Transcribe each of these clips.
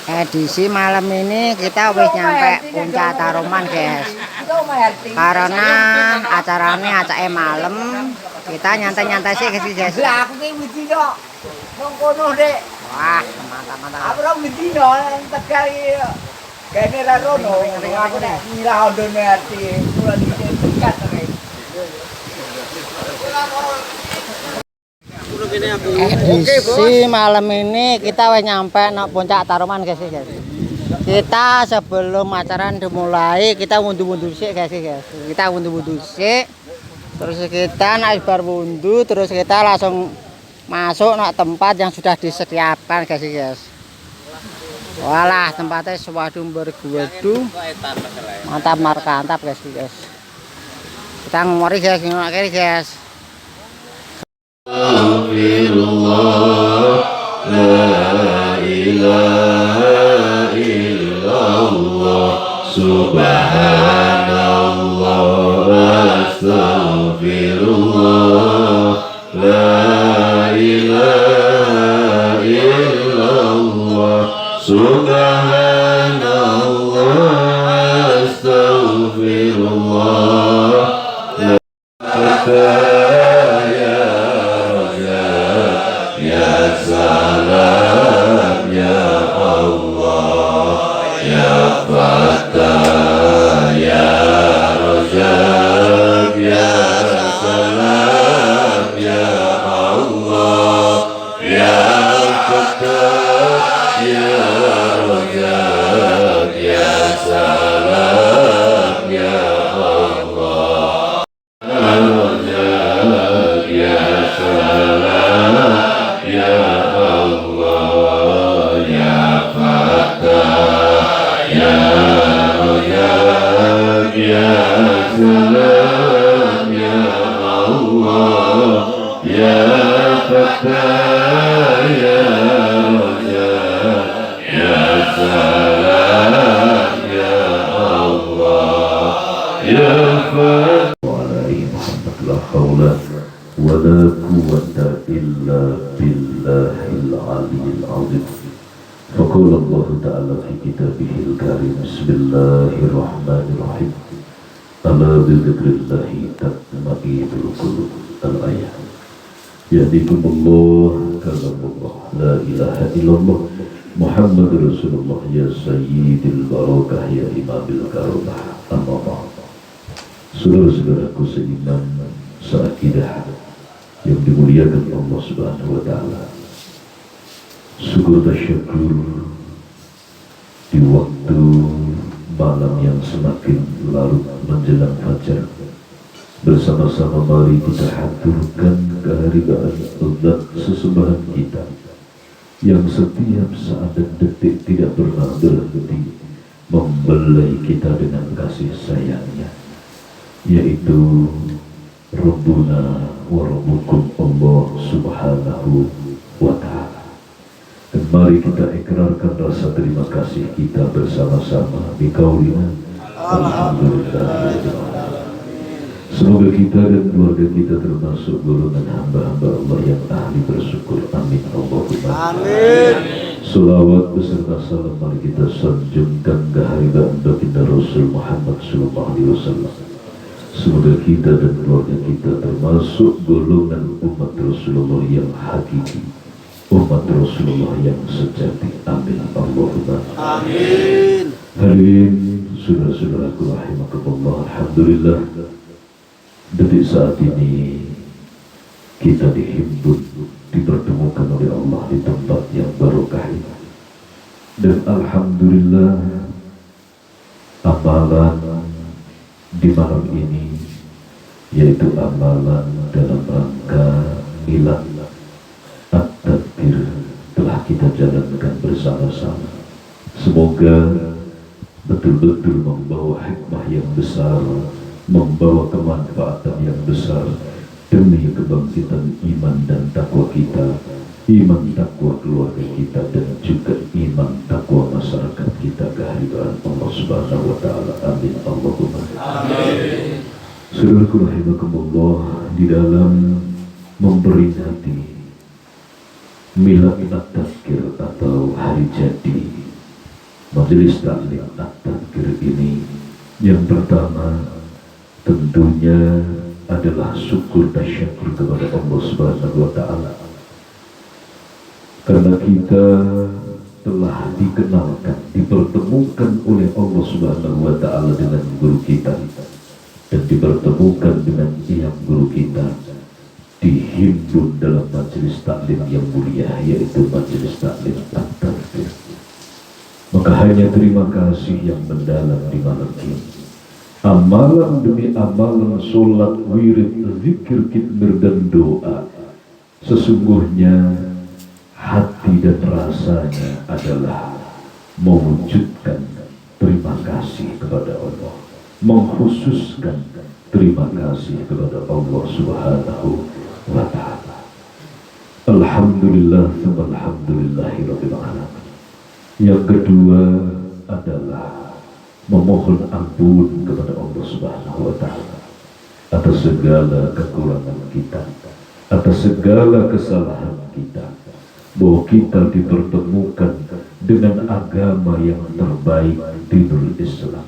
Edisi malam ini kita wis nyampe Puncak Taruman, guys. Karena acaranya malam, kita nyantai-nyantai sih, guys. Lah aku ki widino nang kono, Dek. Wah, mantap-mantap. Aku ora widino nang Tegal iki. Kene ra rono, aku nek ngira ondone ati, kula iki dekat rek. Edisi malam ini kita wis nyampe nang Puncak Taruman, guys. Kita sebelum acara dimulai kita wundu-wundu sik, guys. Kita wundu-wundu sik. Terus kita naik bar wundu, terus kita langsung masuk nak tempat yang sudah disediakan, guys. Walah, tempatnya suatu berguedu. Mantap, guys. Kita ngomori, guys, guys. Astagfirullah, la ilaha illallah, subhanallah, astagfirullah, la ilaha illallah, subhanallah, astagfirullah, ya salam ya Allah, ya Fatah ya Razak, ya salam ya Allah, ya Fatah ya Razak, ya salam ya Allah, Razak ya salam ya Allah, ya Fatah ya Razak, ya salam ya Allah, ya Fatah ya Razak, ya salam ya Allah, ya Fatah. La haula wala quwwata illa billahil aliyyil azim. Faqala Allah ta'ala fi kitabihil karim, bismillahirrahmanirrahim, ala bidzikrillahi tatma'innul qulub. Al-ayat. Yahdikumullah, kalamullah, la ilaha illallah, Muhammadur Rasulullah, ya sayyidil barakah, ya imamil karamah. Amma ba'd. Saudara-saudaraku seiman, seakidah yang dimuliakan Allah Subhanahu wa Ta'ala, syukur tasyukur di waktu malam yang semakin larut menjelang fajar, bersama-sama mari kita haturkan kehadiran Allah sesembahan kita yang setiap saat dan detik tidak pernah berhenti membelai kita dengan kasih sayangnya, yaitu Rabbuna wa Rabbukum Allah Subhanahu wa Ta'ala. Dan mari kita ikrarkan rasa terima kasih kita bersama-sama biqaulina alhamdulillah. Semoga kita dan keluarga kita termasuk golongan hamba-hamba Allah yang ahli bersyukur. Amin Allahumma amin. Salawat beserta salam mari kita sanjungkan kehadiran baginda Rasul Muhammad sallallahu alaihi wasallam. Semoga kita dan keluarga kita termasuk golongan umat Rasulullah yang hakiki, umat Rasulullah yang sejati. Amin Allahumma amin. Hadirin saudara-saudaraku rahimakumullah, alhamdulillah, detik saat ini kita dihimpun, dipertemukan oleh Allah di tempat yang barokah ini. Dan alhamdulillah, amalan di malam ini yaitu amalan dalam rangka milad at-takbir telah kita jalankan bersama-sama. Semoga betul-betul membawa hikmah yang besar, membawa kemanfaatan yang besar demi kebangkitan iman dan takwa kita, iman takwa keluarga kita, dan juga iman takwa masyarakat kita kehadiran Allah Subhanahu wa Ta'ala. Amin Allahumma amin. Saudaraku rahimakumullah, di dalam memperingati Milad At-Tadkir atau hari jadi Majelis Taklim At-Tadkir ini, yang pertama tentunya adalah syukur dan syukur kepada Allah Subhanahu wa Ta'ala, karena kita telah dikenalkan, dipertemukan oleh Allah Subhanahu wa Ta'ala dengan guru kita, dan dipertemukan dengan yang guru kita, dihimpun dalam majelis taklim yang mulia, yaitu majelis taklim At-Tadkir. Maka hanya terima kasih yang mendalam di malam ini. Amalan demi amalan, sholat, wirid, zikir, kitmir, dan doa, sesungguhnya hati dan rasanya adalah mewujudkan terima kasih kepada Allah, mengkhususkan terima kasih kepada Allah Subhanahu wa Ta'ala. Alhamdulillah, alhamdulillahirabbil alamin. Yang kedua adalah memohon ampun kepada Allah Subhanahu wa Ta'ala atas segala kekurangan kita, atas segala kesalahan kita, bahwa kita dipertemukan dengan agama yang terbaik, dinul Islam,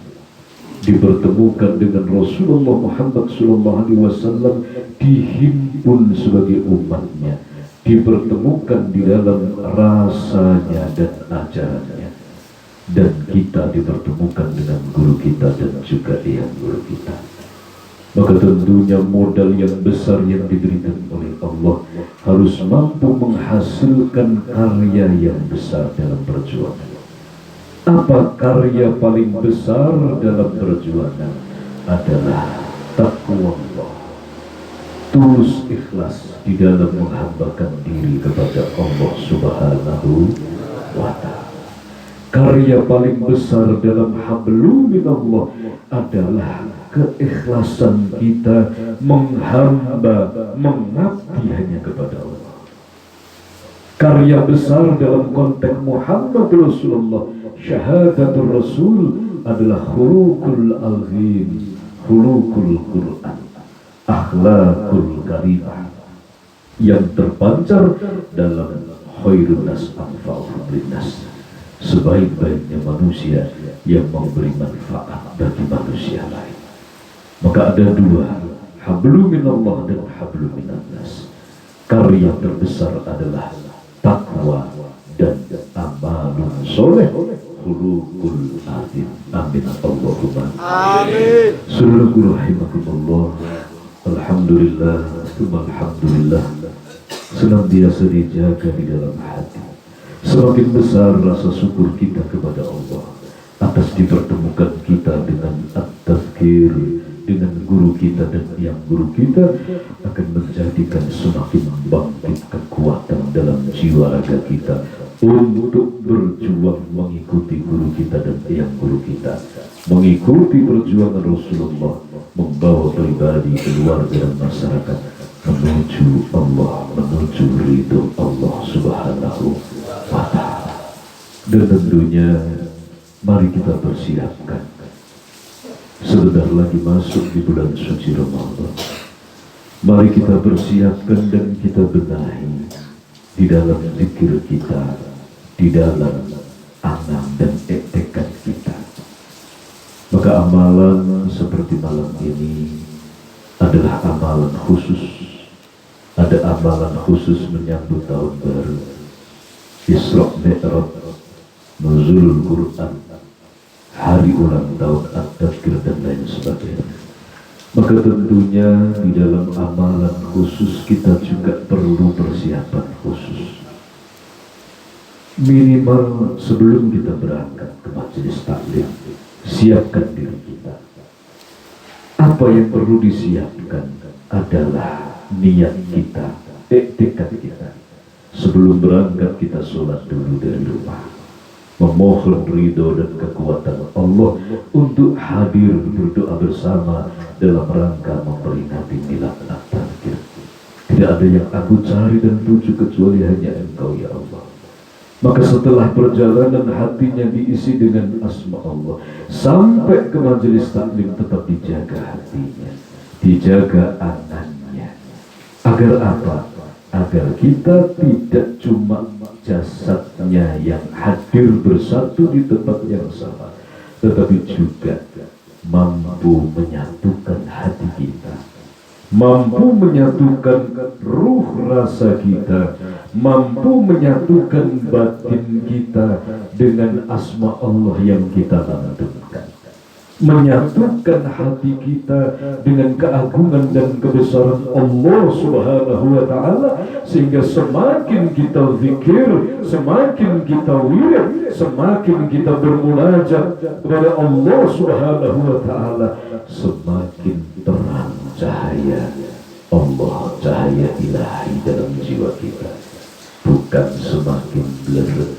dipertemukan dengan Rasulullah Muhammad SAW, dihimpun sebagai umatnya, dipertemukan di dalam rasanya dan ajarannya, dan kita dipertemukan dengan guru kita dan juga yang guru kita. Maka tentunya modal yang besar yang diberikan oleh Allah harus mampu menghasilkan karya yang besar dalam perjuangan. Apa karya paling besar dalam perjuangan? Adalah takwa Allah, tulus ikhlas di dalam menghambakan diri kepada Allah Subhanahu wa Ta'ala. Karya paling besar dalam hablum minallah adalah keikhlasan kita menghamba, mengabdi hanya kepada Allah. Karya besar dalam konteks Muhammad Rasulullah, syahadatul Rasul, adalah khuluqul azim, khuluqul Quran, akhlakul karimah, yang terpancar dalam khairun nas anfa'uhum linnas, sebaik-baiknya manusia yang memberi manfaat bagi manusia lain. Maka ada dua, hablum minallah dan hablum minannas. Karya terbesar adalah takwa dan amalun soleh, khuluqul azim. Amin Allahumma amin. Saudaraku rahimakumullah, alhamdulillah, alhamdulillah, senantiasa dijaga di dalam hati. Semakin besar rasa syukur kita kepada Allah atas dipertemukan kita dengan At-Tadkir, dengan guru kita dan yang guru kita, akan menjadikan semakin bangkit kekuatan dalam jiwa raga kita untuk berjuang mengikuti guru kita dan yang guru kita, mengikuti perjuangan Rasulullah, membawa pribadi, keluarga dan masyarakat menuju Allah, menuju ridho Allah Subhanahu wa Ta'ala. Dan tentunya mari kita persiapkan, sebentar lagi masuk di bulan suci Ramadan. Mari kita persiapkan dan kita benahi di dalam zikir kita, di dalam angan dan tekad kita. Maka amalan seperti malam ini adalah amalan khusus. Ada amalan khusus menyambut tahun baru, Isra Mi'raj, nuzulul Quran, hari ulang tahun At-Tadkir dan lain sebagainya. Maka tentunya di dalam amalan khusus kita juga perlu persiapan khusus. Minimal sebelum kita berangkat ke majelis taklim, siapkan diri kita. Apa yang perlu disiapkan adalah niat kita, tekad kita. Sebelum berangkat kita sholat dulu dari rumah, memohon ridho dan kekuatan Allah untuk hadir berdoa bersama dalam rangka memperingati milad At-Tadkir. Tidak ada yang aku cari dan tuju kecuali hanya Engkau ya Allah. Maka setelah perjalanan hatinya diisi dengan asma Allah, sampai ke majelis taklim tetap dijaga hatinya, dijaga angannya. Agar apa? agar kita tidak cuma jasadnya yang hadir bersatu di tempat yang sama, tetapi juga mampu menyatukan hati kita, mampu menyatukan ruh rasa kita, mampu menyatukan batin kita dengan asma Allah yang kita lantunkan, menyatukan hati kita dengan keagungan dan kebesaran Allah Subhanahu wa Ta'ala, sehingga semakin kita zikir, semakin kita wirid, semakin kita bermunajat kepada Allah Subhanahu wa Ta'ala, semakin terang cahaya Allah, cahaya ilahi dalam jiwa kita, bukan semakin blur,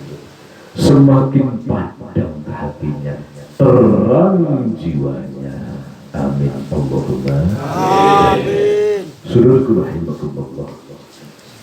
semakin padam hatinya, terang jiwanya. Amin Allahumma amin. Saudaraku rahimakumullah,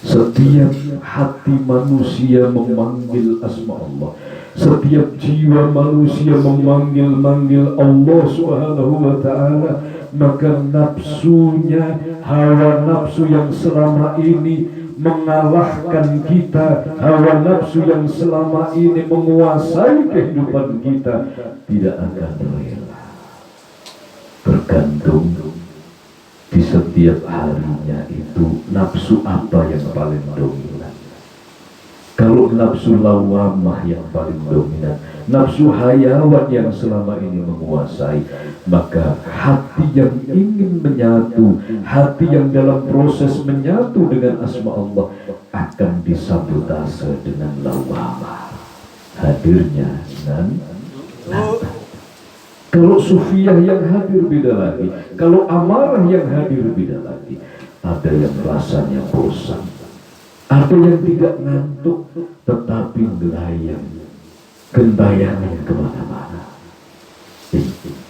setiap hati manusia memanggil asma Allah, setiap jiwa manusia memanggil Allah Subhanahu wa Ta'ala, maka nafsunya, hawa nafsu yang selama ini mengalahkan kita, hawa nafsu yang selama ini menguasai kehidupan kita, tidak akan rela. Bergantung di setiap harinya itu nafsu apa yang paling dominan. Kalau nafsu lawamah yang paling dominan, nafsu hayawan yang selama ini menguasai, maka hati yang ingin menyatu, hati yang dalam proses menyatu dengan asma Allah akan disabotase dengan lawamah, hadirnya nan. Kalau sufiyah yang hadir beda lagi, kalau amarah yang hadir beda lagi. Ada yang rasanya bosan, ada yang tidak ngantuk tetapi melayang, gentayangan kemana-mana.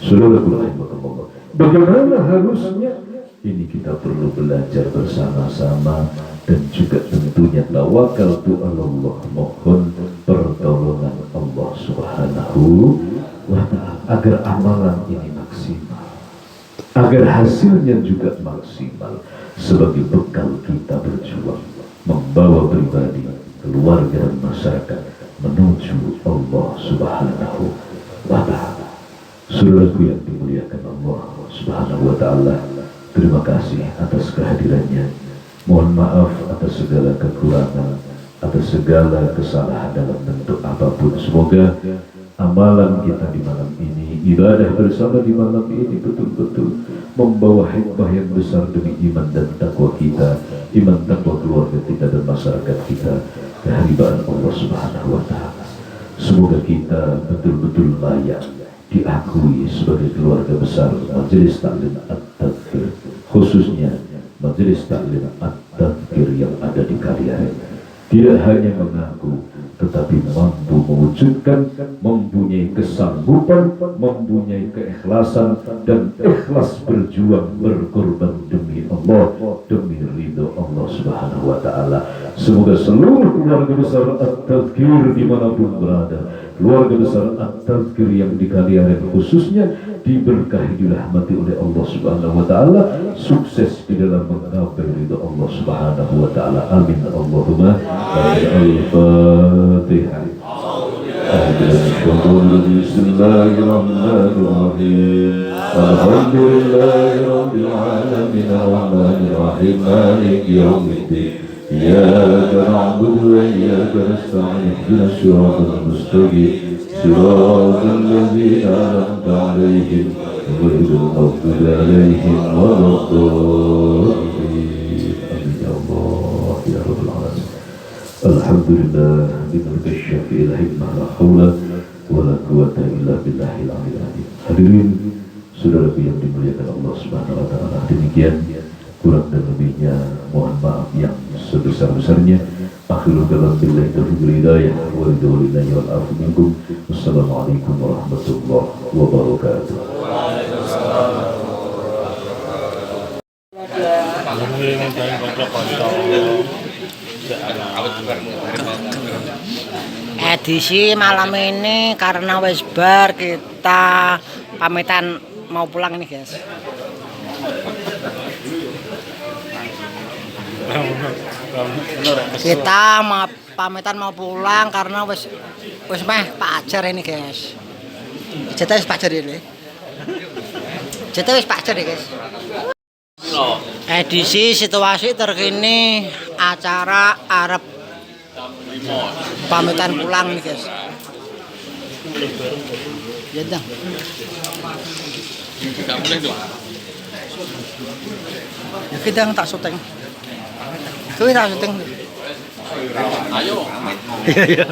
Saudaraku rahimakumullah, bagaimana harusnya? Ini kita perlu belajar bersama-sama, dan juga tentunya tawakaltu Allah, mohon pertolongan Allah Subhanahu wa Ta'ala agar amalan ini maksimal, agar hasilnya juga maksimal, sebagai bekal kita berjuang membawa pribadi, keluarga dan masyarakat menuju Allah Subhanahu wa Ta'ala. Saudaraku yang dimuliakan Allah Subhanahu wa Ta'ala, terima kasih atas kehadirannya. Mohon maaf atas segala kekurangan, atas segala kesalahan dalam bentuk apapun. Semoga amalan kita di malam ini, ibadah bersama di malam ini betul-betul membawa hikmah yang besar demi iman dan takwa kita, iman takwa keluarga kita dan masyarakat kita, kehadiran Allah Subhanahu wa Ta'ala. Semoga kita betul-betul layak diakui sebagai keluarga besar Majelis Taklim At-Tadhkir, khususnya Majelis Taklim At-Tadhkir yang ada di Kaliaren. Tidak hanya mengaku, tetapi mampu mewujudkan, mempunyai kesanggupan, mempunyai keikhlasan, dan ikhlas berjuang berkorban demi Allah, demi ridho Allah Subhanahu wa Ta'ala. Semoga seluruh keluarga besar At-Tadhkir dimanapun berada, keluarga besar At-Tadhkir yang di Kaliaren khususnya, diberkahi, dirahmati oleh Allah Subhanahu wa Ta'ala, sukses di dalam menggapai ridho Allah Subhanahu wa Ta'ala. Amin Allahumma amin. Al-Fatihah. Bismillahirrahmanirrahim. Alhamdulillahi rabbil alamin, arrahmanir rahim, maliki yaumiddin. Iyyaka na'budu wa iyyaka nasta'in, ihdinas siratal mustaqim, siratal ladzina an'amta 'alaihim ghairil maghdubi 'alaihim waladdallin. Amin ya Allah ya rabbal alamin. Alhamdulillah biman kasyafi al-hikmah, la haula wa la quwwata illa billahil aliyyil azim. Hadirin saudaraku yang dimuliakan Allah Subhanahu wa Ta'ala, demikian kurang dan lebihnya mohon maaf yang sebesar-besarnya. Akhirul kalam billahi taufiq wal hidayah wa ridho lillahi wal afu minkum. Wassalamualaikum warahmatullahi wabarakatuh. Edisi malam ini karena wis bar, kita pamitan mau pulang nih guys. Kita mau pamitan mau pulang karena wis meh pacar ini guys. Kita wis pacar ini. Kita wis pacar ya guys. Edisi situasi terkini acara Arab pamitan pulang nih guys. Ya dong. Ya kita tak syuting. Kita tak syuting. Ayo. Iya.